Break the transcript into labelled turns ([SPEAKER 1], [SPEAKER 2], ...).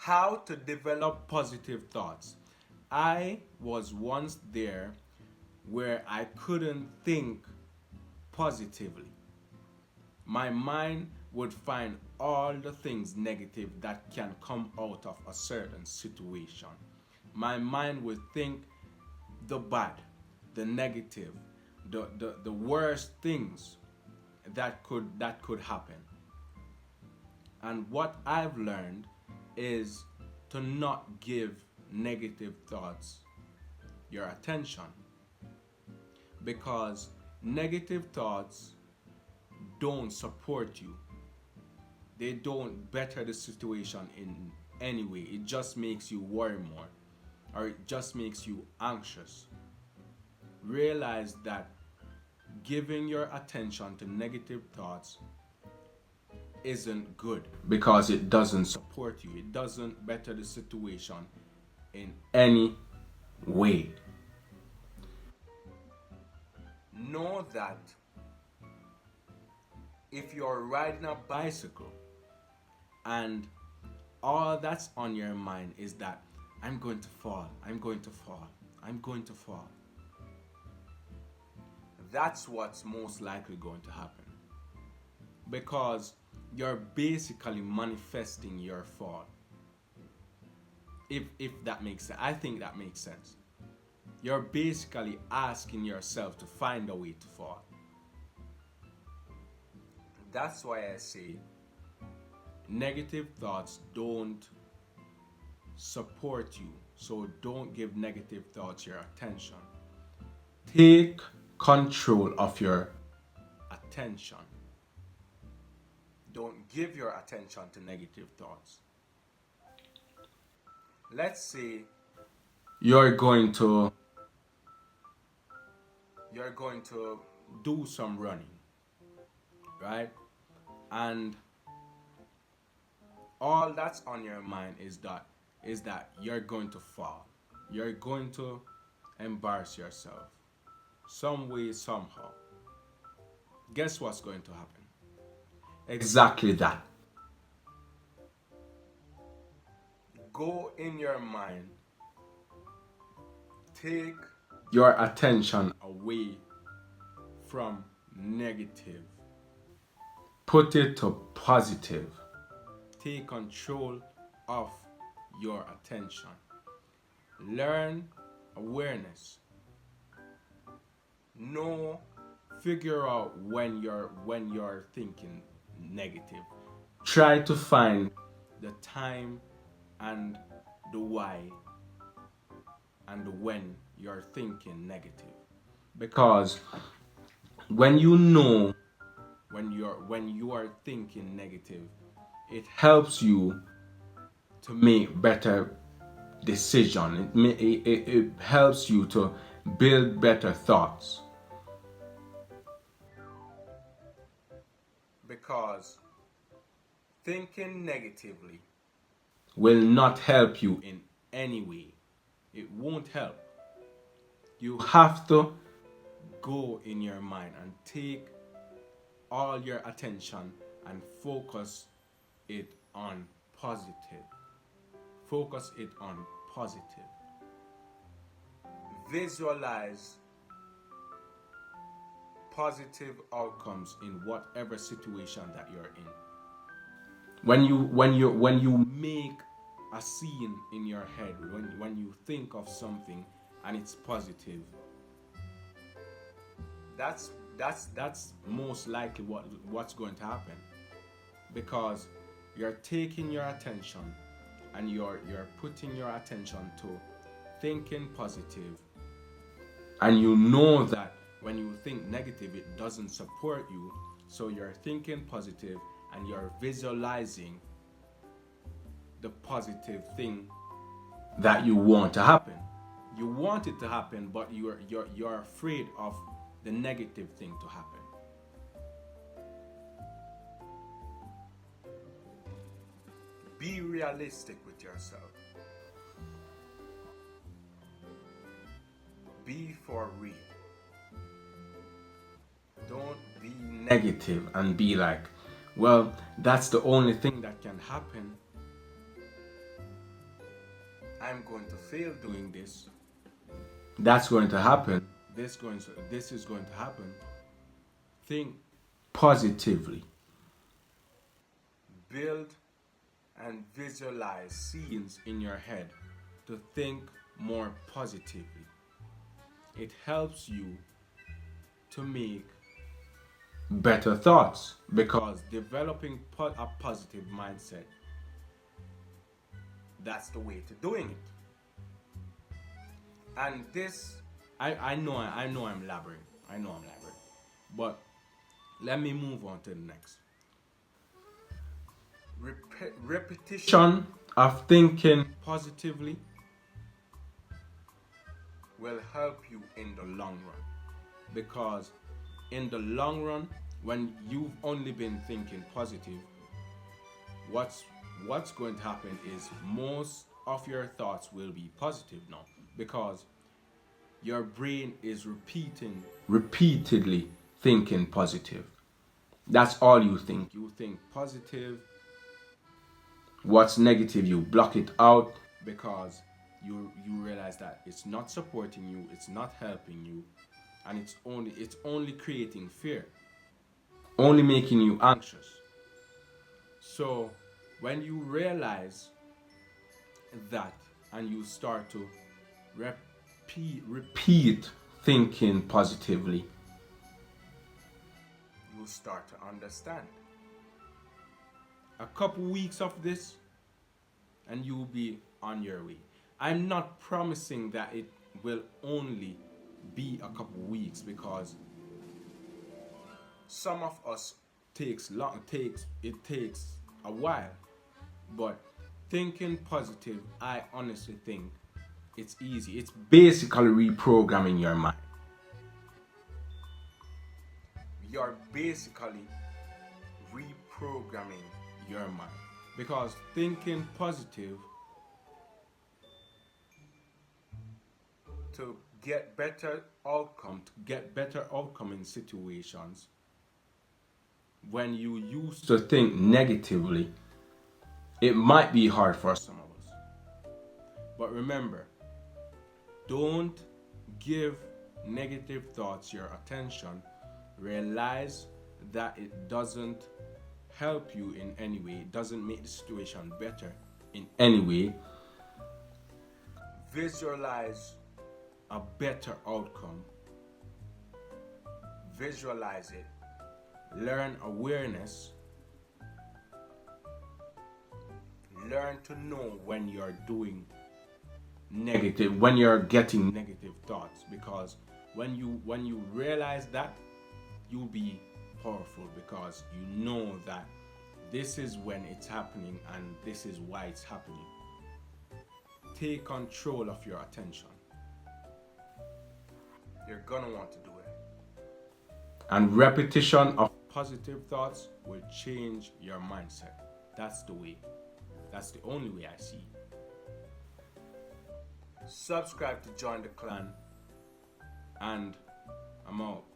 [SPEAKER 1] How to develop positive thoughts. I was once there where I couldn't think positively. My mind would find all the things negative that can come out of a certain situation. My mind would think the bad, the negative, the worst things that could happen. And what I've learned is to not give negative thoughts your attention, because negative thoughts don't support you. They don't better the situation in any way. It just makes you worry more, or it just makes you anxious. Realize that giving your attention to negative thoughts isn't good, because it doesn't support you. It doesn't better the situation in any way. Know that if you're riding a bicycle and all that's on your mind is that I'm going to fall, I'm going to fall, I'm going to fall, that's what's most likely going to happen, because you're basically manifesting your fall. If that makes sense. I think that makes sense. You're basically asking yourself to find a way to fall. That's why I say negative thoughts don't support you. So don't give negative thoughts your attention. Take control of your attention. Don't give your attention to negative thoughts. Let's say you're going to do some running, right? And all that's on your mind is that you're going to fall. You're going to embarrass yourself some way, somehow. Guess what's going to happen? Exactly that. Go in your mind, take your attention away from negative, put it to positive. Take control of your attention. Learn awareness. Know, figure out when you're thinking negative. Try to find the time and the why and the when you're thinking negative. Because when you know when you are thinking negative, it helps you to make better decision. It helps you to build better thoughts. Because thinking negatively will not help you in any way. It won't help. You have to go in your mind and take all your attention and focus it on positive. Focus it on positive. Visualize positive outcomes in whatever situation that you're in. When you make a scene in your head, when you think of something and it's positive, that's most likely what's going to happen, because you're taking your attention and you're putting your attention to thinking positive, and you know that when you think negative it doesn't support you, so you're thinking positive and you're visualizing the positive thing that you want to happen. You want it to happen, but you're afraid of the negative thing to happen. Be realistic with yourself. Be for real. Don't be negative and be like, well, that's the only thing that can happen. I'm going to fail doing this. That's going to happen. This is going to happen. Think positively. Build and visualize scenes in your head to think more positively. It helps you to make better thoughts because developing a positive mindset, that's the way to doing it. And this, I know I'm laboring. But let me move on to the next. Repetition of thinking positively will help you in the long run, because in the long run, when you've only been thinking positive, what's going to happen is most of your thoughts will be positive now, because your brain is repeatedly thinking positive. That's all you think. You think positive. What's negative, you block it out, because you realize that it's not supporting you, it's not helping you, and it's only creating fear, only making you anxious. So when you realize that and you start to repeat thinking positively, you start to understand. A couple weeks of this and you'll be on your way. I'm not promising that it will only be a couple weeks, because some of us takes a while. But thinking positive, I honestly think it's easy. It's basically reprogramming your mind. You're basically reprogramming your mind, because thinking positive to get better outcome in situations, when you used to think negatively, it might be hard for some of us. But remember, don't give negative thoughts your attention. Realize that it doesn't help you in any way. It doesn't make the situation better in any way. Visualize a better outcome. Visualize it. Learn awareness. Learn to know when you're doing negative, when you're getting negative thoughts, because when you realize that, you'll be powerful, because you know that this is when it's happening and this is why it's happening. Take control of your attention. You're gonna want to do it. And repetition of positive thoughts will change your mindset. That's the way. That's the only way I see. Subscribe to join the clan, and I'm out.